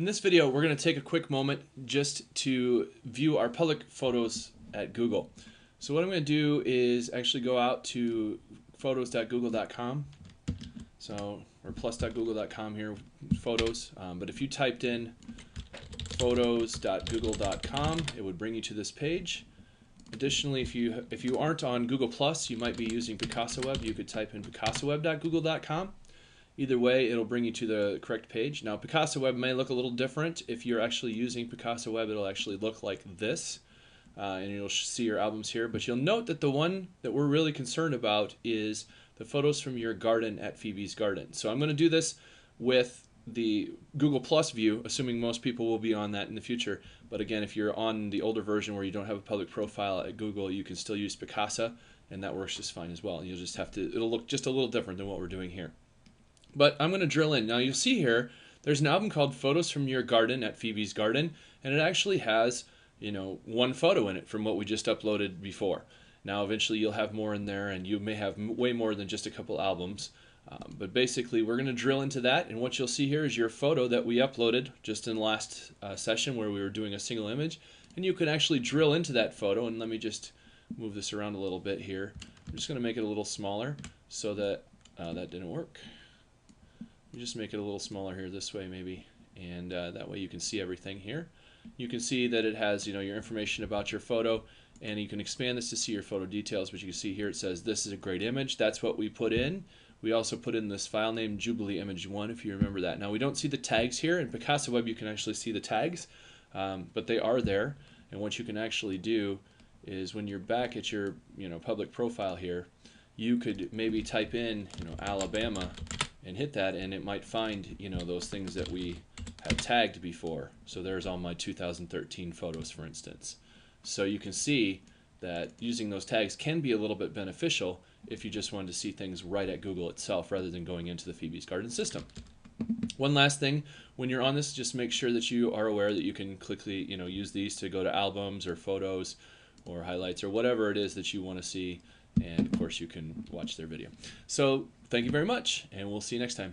In this video, we're going to take a quick moment just to view our public photos at Google. So what I'm going to do is actually go out to photos.google.com. Or plus.google.com here, photos. But if you typed in photos.google.com, it would bring you to this page. Additionally, if you aren't on Google Plus, you might be using PicassoWeb. You could type in picassoweb.google.com. Either way, it'll bring you to the correct page. Now, PicassoWeb may look a little different. If you're actually using PicassoWeb, it'll actually look like this, and you'll see your albums here. But you'll note that the one that we're really concerned about is the photos from your garden at Phoebes Garden. So I'm going to do this with the Google Plus view, assuming most people will be on that in the future. But again, if you're on the older version where you don't have a public profile at Google, you can still use Picasa, and that works just fine as well. You'll just have to, it'll look just a little different than what we're doing here. But I'm going to drill in. Now you'll see here, there's an album called Photos from Your Garden at Phoebes Garden, and it actually has, one photo in it from what we just uploaded before. Now eventually you'll have more in there, and you may have way more than just a couple albums. But basically we're going to drill into that, and what you'll see here is your photo that we uploaded just in the last session where we were doing a single image, and you can actually drill into that photo. And let me just move this around a little bit here. I'm just going to make it a little smaller so that that didn't work. Just make it a little smaller here this way maybe, and that way you can see everything here. You can see that it has your information about your photo, and you can expand this to see your photo details. But you can see here it says this is a great image. That's what we put in. We also put in this file name Jubilee Image 1, if you remember that. Now we don't see the tags here. In PicassoWeb you can actually see the tags, but they are there. And what you can actually do is when you're back at your public profile here, you could maybe type in Alabama and hit that, and it might find those things that we had tagged before. So there's all my 2013 photos, for instance. So you can see that using those tags can be a little bit beneficial if you just wanted to see things right at Google itself rather than going into the Phoebes Garden system. One last thing, when you're on this, just make sure that you are aware that you can quickly use these to go to albums or photos or highlights or whatever it is that you want to see. And of course you can watch their video. So thank you very much, and we'll see you next time.